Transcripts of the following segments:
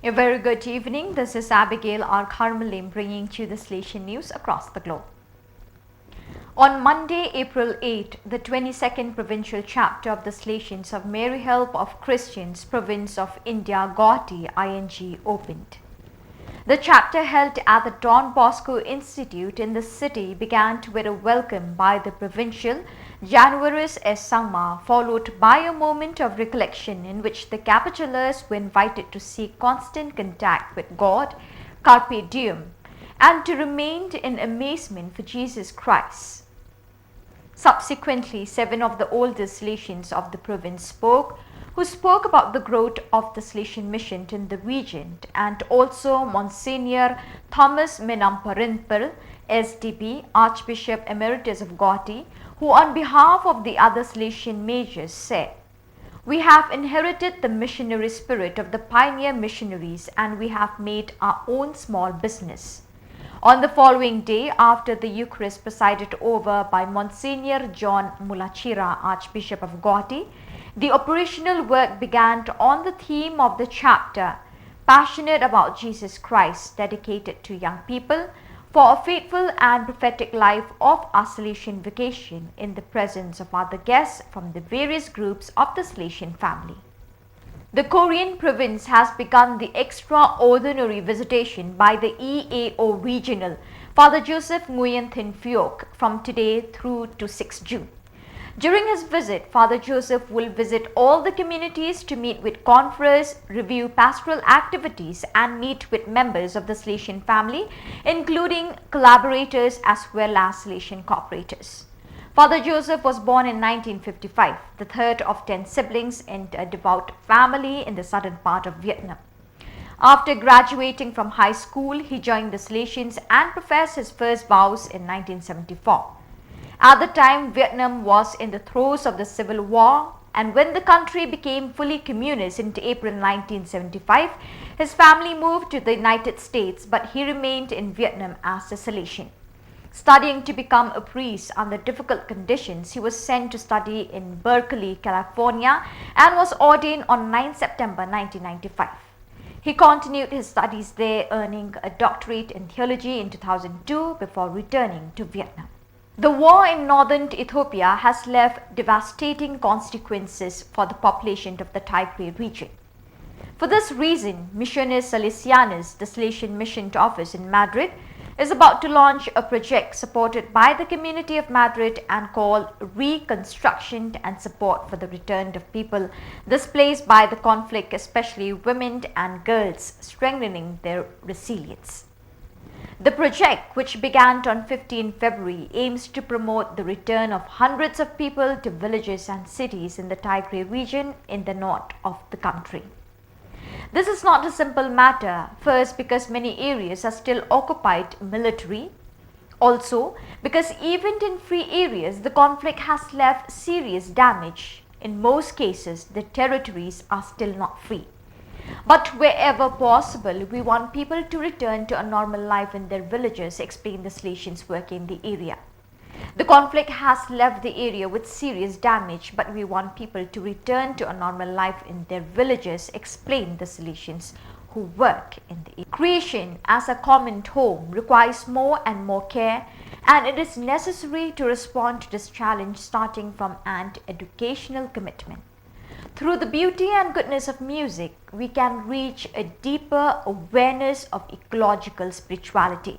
A very good evening. This is Abigail R. Carmelim bringing to you the Salesian news across the globe. On Monday, April 8, the 22nd Provincial Chapter of the Salesians of Mary Help of Christians, Province of India, Gauhati, ING, opened. The chapter held at the Don Bosco Institute in the city began with a welcome by the provincial Januaris S. Samla, followed by a moment of recollection in which the capitulars were invited to seek constant contact with God, carpe diem, and to remain in amazement for Jesus Christ. Subsequently, 7 of the oldest Salesians of the province spoke, who spoke about the growth of the Salesian mission in the region, and also Monsignor Thomas Menamparimpal, SDB, Archbishop Emeritus of Gauhati, who on behalf of the other Salesian majors said, "We have inherited the missionary spirit of the pioneer missionaries and we have made our own small business." On the following day, after the Eucharist presided over by Monsignor John Mulachira, Archbishop of Gauhati, the operational work began on the theme of the chapter, "Passionate about Jesus Christ, dedicated to young people, for a faithful and prophetic life of our Salesian vocation," in the presence of other guests from the various groups of the Salesian family. The Korean province has begun the extraordinary visitation by the EAO Regional, Father Joseph Nguyen Thin Phuoc, from today through to 6 June. During his visit, Father Joseph will visit all the communities to meet with conference, review pastoral activities, and meet with members of the Salesian family, including collaborators as well as Salesian cooperators. Father Joseph was born in 1955, the third of 10 siblings in a devout family in the southern part of Vietnam. After graduating from high school, he joined the Salesians and professed his first vows in 1974. At the time, Vietnam was in the throes of the Civil War, and when the country became fully communist in April 1975, his family moved to the United States, but he remained in Vietnam as a Salesian. Studying to become a priest under difficult conditions, he was sent to study in Berkeley, California, and was ordained on 9 September 1995. He continued his studies there, earning a doctorate in theology in 2002 before returning to Vietnam. The war in northern Ethiopia has left devastating consequences for the population of the Tigray region. For this reason, Missiones Salesianas, the Salesian Mission Office in Madrid, is about to launch a project supported by the community of Madrid and called Reconstruction and Support for the Return of People displaced by the conflict, especially women and girls, strengthening their resilience. The project, which began on 15 February, aims to promote the return of hundreds of people to villages and cities in the Tigray region in the north of the country. This is not a simple matter, first because many areas are still occupied military, also because even in free areas the conflict has left serious damage. In most cases, the territories are still not free. But wherever possible, we want people to return to a normal life in their villages, explained the Salesians working in the area. The conflict has left the area with serious damage, but we want people to return to a normal life in their villages, explained the Salesians who work in the area. Creation as a common home requires more and more care, and it is necessary to respond to this challenge starting from an educational commitment. Through the beauty and goodness of music, we can reach a deeper awareness of ecological spirituality.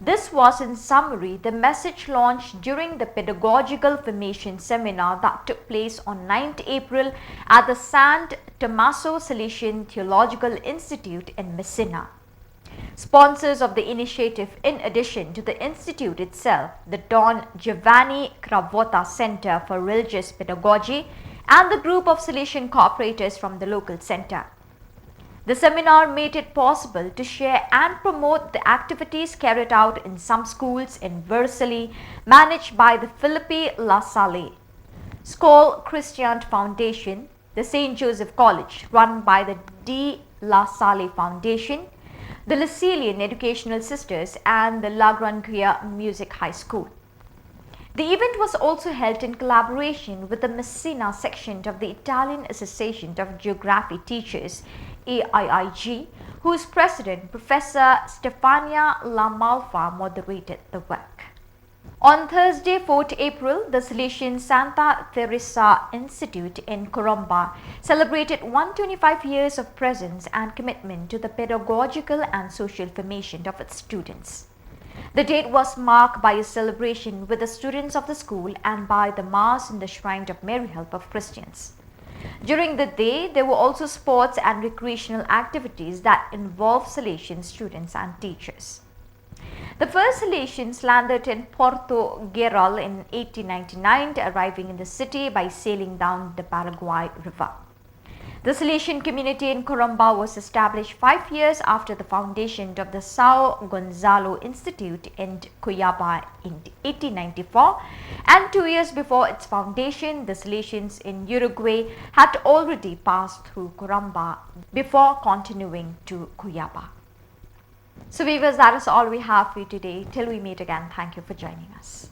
This was, in summary, the message launched during the Pedagogical Formation Seminar that took place on 9th April at the San Tommaso Salesian Theological Institute in Messina. Sponsors of the initiative, in addition to the institute itself, the Don Giovanni Cravotta Center for Religious Pedagogy, and the group of Salesian cooperators from the local center. The seminar made it possible to share and promote the activities carried out in some schools in Vercelli, managed by the Philippi La Salle, Skol Christian Foundation, the St. Joseph College, run by the D. La Salle Foundation, the Lasallian Educational Sisters, and the La Granquilla Music High School. The event was also held in collaboration with the Messina section of the Italian Association of Geography Teachers, AIIG, whose president, Professor Stefania Lamalfa, moderated the work. On Thursday, 4th April, the Salesian Santa Teresa Institute in Koromba celebrated 125 years of presence and commitment to the pedagogical and social formation of its students. The date was marked by a celebration with the students of the school and by the Mass in the Shrine of Mary Help of Christians. During the day, there were also sports and recreational activities that involved Salesian students and teachers. The first Salesians landed in Porto Gerol in 1899, arriving in the city by sailing down the Paraguay River. The Salesian community in Koromba was established 5 years after the foundation of the Sao Gonzalo Institute in Cuyaba in 1894, and 2 years before its foundation, the Salesians in Uruguay had already passed through Koromba before continuing to Cuyaba. So viewers, that is all we have for you today. Till we meet again, thank you for joining us.